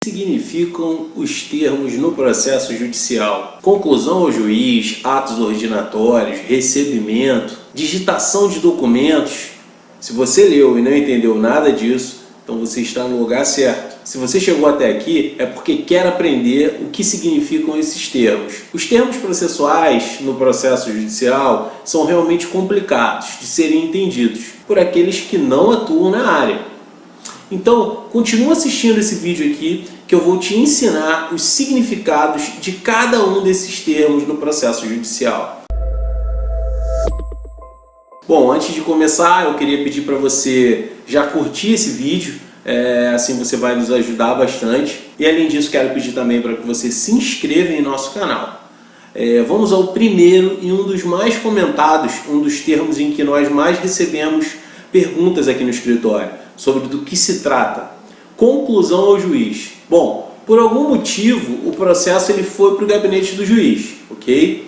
Significam os termos no processo judicial: conclusão ao juiz, atos ordinatórios, recebimento, digitação de documentos. Se você leu e não entendeu nada disso, então você está no lugar certo. Se você chegou até aqui, é porque quer aprender o que significam esses termos. Os termos processuais no processo judicial são realmente complicados de serem entendidos por aqueles que não atuam na área. Então, continua assistindo esse vídeo aqui, que eu vou te ensinar os significados de cada um desses termos no processo judicial. Bom, antes de começar, eu queria pedir para você já curtir esse vídeo, assim você vai nos ajudar bastante. E além disso, quero pedir também para que você se inscreva em nosso canal. Vamos ao primeiro e um dos mais comentados, um dos termos em que nós mais recebemos perguntas aqui no escritório, sobre do que se trata: conclusão ao juiz. Bom, por algum motivo o processo ele foi para o gabinete do juiz, ok?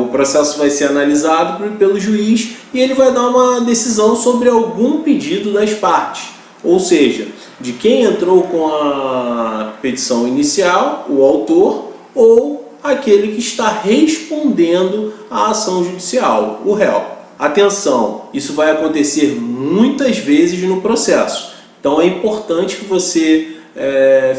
O processo vai ser analisado pelo juiz e ele vai dar uma decisão sobre algum pedido das partes, ou seja, de quem entrou com a petição inicial, o autor, ou aquele que está respondendo à ação judicial, o réu. Atenção, isso vai acontecer muitas vezes no processo, então é importante que você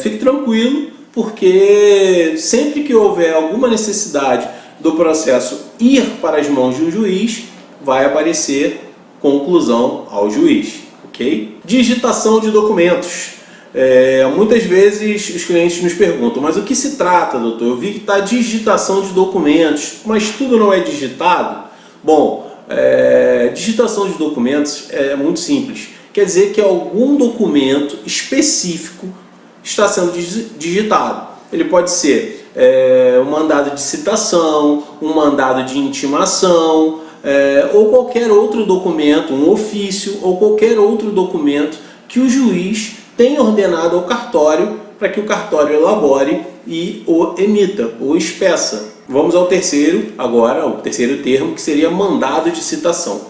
fique tranquilo, porque sempre que houver alguma necessidade do processo ir para as mãos de um juiz, vai aparecer conclusão ao juiz, ok? Digitação de documentos. Muitas vezes os clientes nos perguntam: mas o que se trata, doutor? Eu vi que está digitação de documentos, mas tudo não é digitado? Bom, digitação de documentos é muito simples. Quer dizer que algum documento específico está sendo digitado. Ele pode ser um mandado de citação, um mandado de intimação, ou qualquer outro documento, um ofício, ou qualquer outro documento que o juiz tenha ordenado ao cartório para que o cartório elabore e o emita, ou espeça. Vamos ao terceiro agora, o terceiro termo, que seria mandado de citação.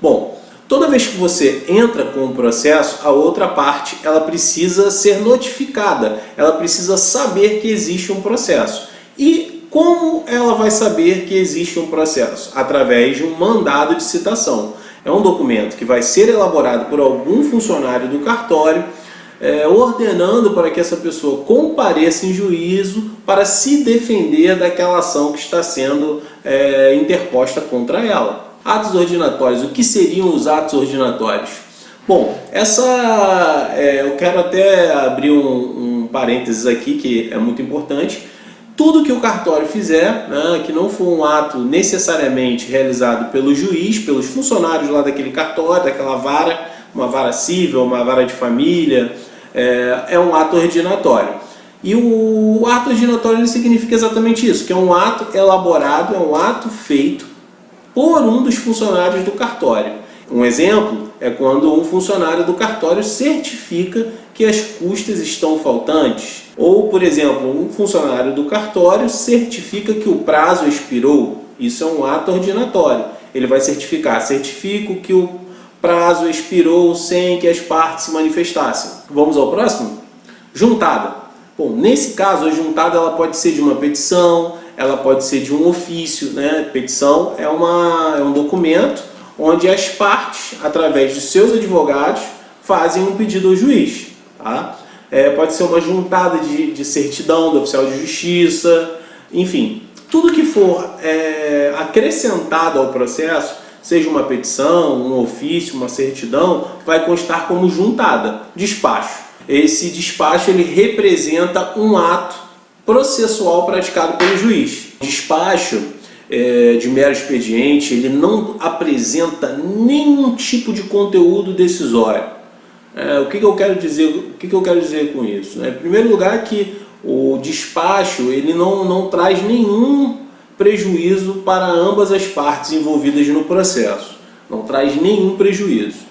Bom, toda vez que você entra com o processo, a outra parte ela precisa ser notificada, ela precisa saber que existe um processo. E como ela vai saber que existe um processo? Através de um mandado de citação. É um documento que vai ser elaborado por algum funcionário do cartório, ordenando para que essa pessoa compareça em juízo para se defender daquela ação que está sendo interposta contra ela. Atos ordinatórios. O que seriam os atos ordinatórios? Bom, eu quero até abrir um parênteses aqui que é muito importante. Tudo que o cartório fizer, que não for um ato necessariamente realizado pelo juiz, pelos funcionários lá daquele cartório, daquela vara, uma vara civil, uma vara de família, é um ato ordinatório. E o ato ordinatório ele significa exatamente isso, que é um ato elaborado, é um ato feito por um dos funcionários do cartório. Um exemplo é quando um funcionário do cartório certifica que as custas estão faltantes. Ou, por exemplo, um funcionário do cartório certifica que o prazo expirou. Isso é um ato ordinatório. Ele vai certifico que o prazo expirou sem que as partes se manifestassem. Vamos ao próximo? Juntada. Bom, nesse caso, a juntada ela pode ser de uma petição, ela pode ser de um ofício, né? Petição é um documento onde as partes, através de seus advogados, fazem um pedido ao juiz. Tá? Pode ser uma juntada de certidão do oficial de justiça, enfim. Tudo que for acrescentado ao processo, seja uma petição, um ofício, uma certidão, vai constar como juntada, despacho. Esse despacho ele representa um ato processual praticado pelo juiz. Despacho de mero expediente, ele não apresenta nenhum tipo de conteúdo decisório. O que eu quero dizer com isso? Em primeiro lugar, que o despacho ele não traz nenhum prejuízo para ambas as partes envolvidas no processo. Não traz nenhum prejuízo.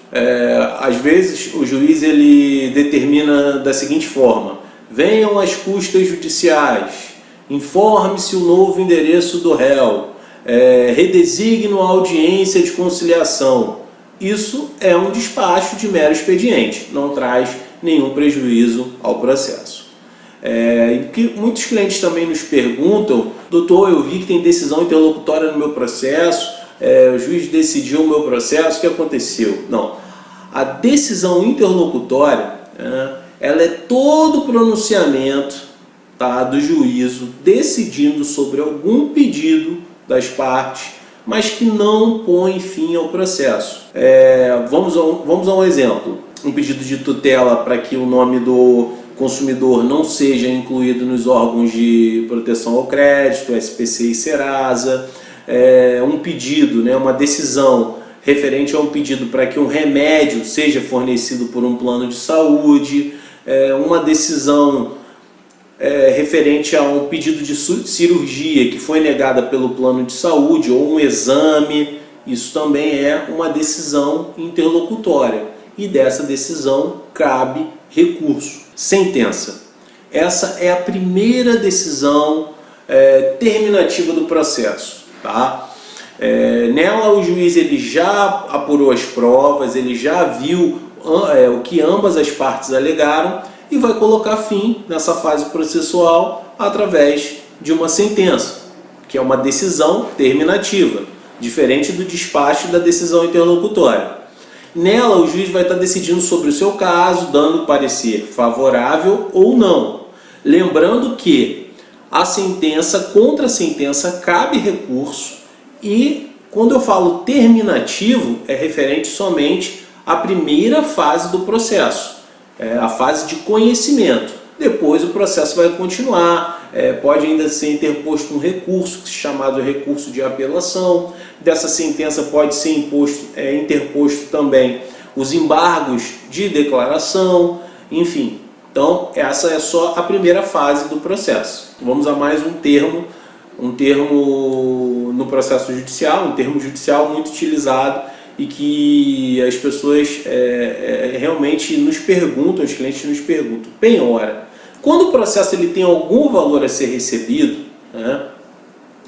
Às vezes o juiz ele determina da seguinte forma: venham as custas judiciais, informe-se o novo endereço do réu, redesigne a audiência de conciliação. Isso é um despacho de mero expediente, não traz nenhum prejuízo ao processo. E que muitos clientes também nos perguntam: doutor, eu vi que tem decisão interlocutória no meu processo, o juiz decidiu o meu processo, o que aconteceu? Não, a decisão interlocutória, ela é todo pronunciamento, tá, do juízo decidindo sobre algum pedido das partes, mas que não põe fim ao processo. Vamos a um exemplo: um pedido de tutela para que o nome do consumidor não seja incluído nos órgãos de proteção ao crédito, SPC e Serasa, um pedido, uma decisão referente a um pedido para que um remédio seja fornecido por um plano de saúde, uma decisão referente a um pedido de cirurgia que foi negada pelo plano de saúde, ou um exame. Isso também é uma decisão interlocutória, e dessa decisão cabe recurso. Sentença: essa é a primeira decisão terminativa do processo, tá? Nela o juiz ele já apurou as provas, ele já viu o que ambas as partes alegaram e vai colocar fim nessa fase processual através de uma sentença, que é uma decisão terminativa, diferente do despacho da decisão interlocutória. Nela o juiz vai estar decidindo sobre o seu caso, dando parecer favorável ou não. Lembrando que contra a sentença cabe recurso, e quando eu falo terminativo é referente somente à primeira fase do processo, a fase de conhecimento. Depois o processo vai continuar, pode ainda ser interposto um recurso, chamado recurso de apelação. Dessa sentença pode ser interposto também os embargos de declaração, enfim. Então essa é só a primeira fase do processo. Vamos a mais um termo no processo judicial, um termo judicial muito utilizado e que as pessoas realmente nos perguntam, os clientes nos perguntam: penhora. Quando o processo ele tem algum valor a ser recebido,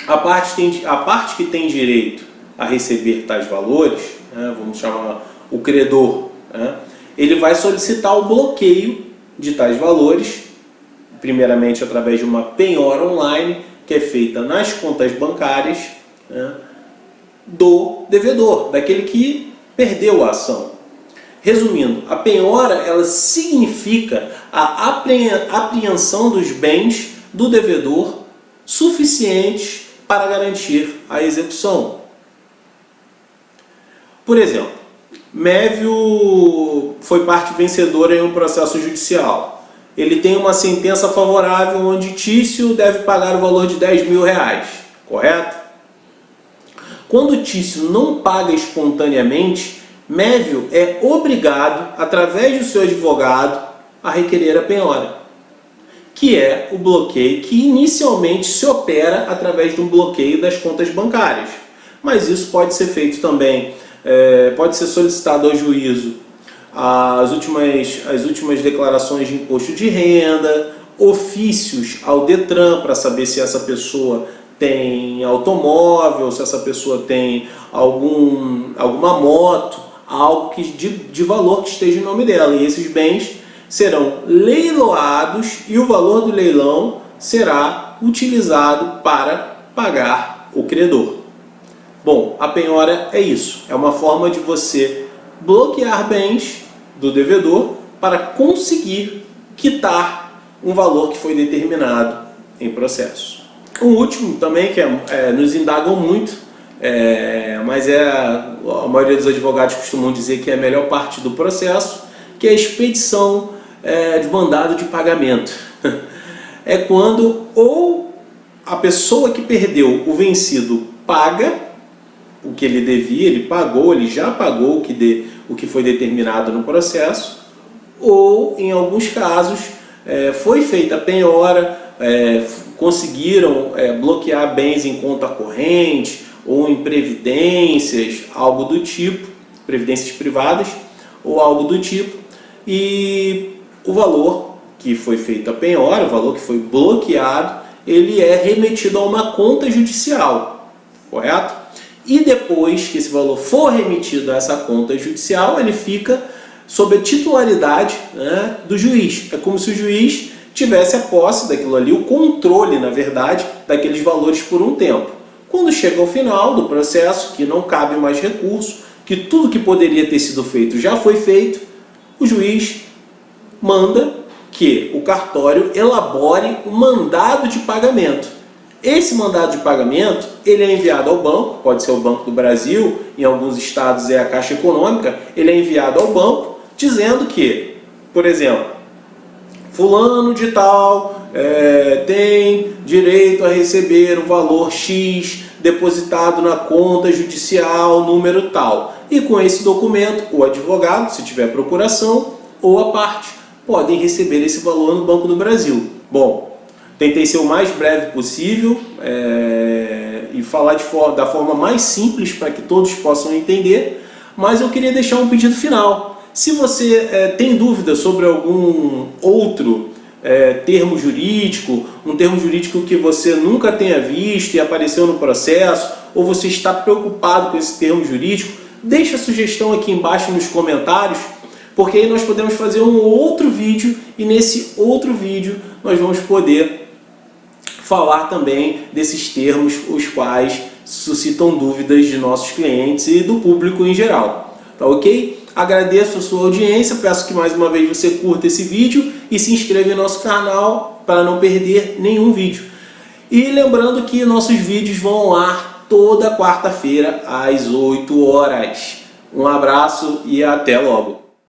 a parte que tem direito a receber tais valores, vamos chamar o credor, ele vai solicitar o bloqueio de tais valores, primeiramente através de uma penhora online, que é feita nas contas bancárias do devedor, daquele que perdeu a ação. Resumindo, a penhora ela significa a apreensão dos bens do devedor suficientes para garantir a execução. Por exemplo, Mévio foi parte vencedora em um processo judicial. Ele tem uma sentença favorável onde Tício deve pagar o valor de R$10.000, correto? Quando Tício não paga espontaneamente, Mévio é obrigado, através do seu advogado, a requerer a penhora, que é o bloqueio que inicialmente se opera através de um bloqueio das contas bancárias. Mas isso pode ser feito também, pode ser solicitado ao juízo as últimas declarações de imposto de renda, ofícios ao Detran para saber se essa pessoa tem automóvel, se essa pessoa tem alguma moto, algo de valor que esteja em nome dela. E esses bens serão leiloados e o valor do leilão será utilizado para pagar o credor. Bom, a penhora é isso. É uma forma de você bloquear bens do devedor para conseguir quitar um valor que foi determinado em processo. O último também, que nos indagam muito, mas a maioria dos advogados costumam dizer que é a melhor parte do processo, que é a expedição de mandado de pagamento. É quando ou a pessoa que perdeu, o vencido, paga o que ele devia, ele já pagou o que foi determinado no processo, ou em alguns casos foi feita a penhora, conseguiram bloquear bens em conta corrente ou em previdências, algo do tipo, previdências privadas ou algo do tipo, e o valor que foi feita a penhora, o valor que foi bloqueado, ele é remetido a uma conta judicial, correto? E depois que esse valor for remetido a essa conta judicial, ele fica sob a titularidade do juiz. É como se o juiz tivesse a posse daquilo ali, o controle, na verdade, daqueles valores por um tempo. Quando chega ao final do processo, que não cabe mais recurso, que tudo que poderia ter sido feito já foi feito, o juiz manda que o cartório elabore um mandado de pagamento. Esse mandado de pagamento, ele é enviado ao banco, pode ser o Banco do Brasil, em alguns estados é a Caixa Econômica, ele é enviado ao banco dizendo que, por exemplo, fulano de tal tem direito a receber o valor X depositado na conta judicial número tal. E com esse documento, o advogado, se tiver procuração, ou a parte, podem receber esse valor no Banco do Brasil. Bom, tentei ser o mais breve possível e falar da forma mais simples para que todos possam entender, mas eu queria deixar um pedido final. Se você tem dúvida sobre algum outro termo jurídico, um termo jurídico que você nunca tenha visto e apareceu no processo, ou você está preocupado com esse termo jurídico, deixa a sugestão aqui embaixo nos comentários, porque aí nós podemos fazer um outro vídeo e nesse outro vídeo nós vamos poder falar também desses termos os quais suscitam dúvidas de nossos clientes e do público em geral. Tá ok? Agradeço a sua audiência, peço que mais uma vez você curta esse vídeo e se inscreva em nosso canal para não perder nenhum vídeo. E lembrando que nossos vídeos vão ao ar toda quarta-feira às 8 horas. Um abraço e até logo!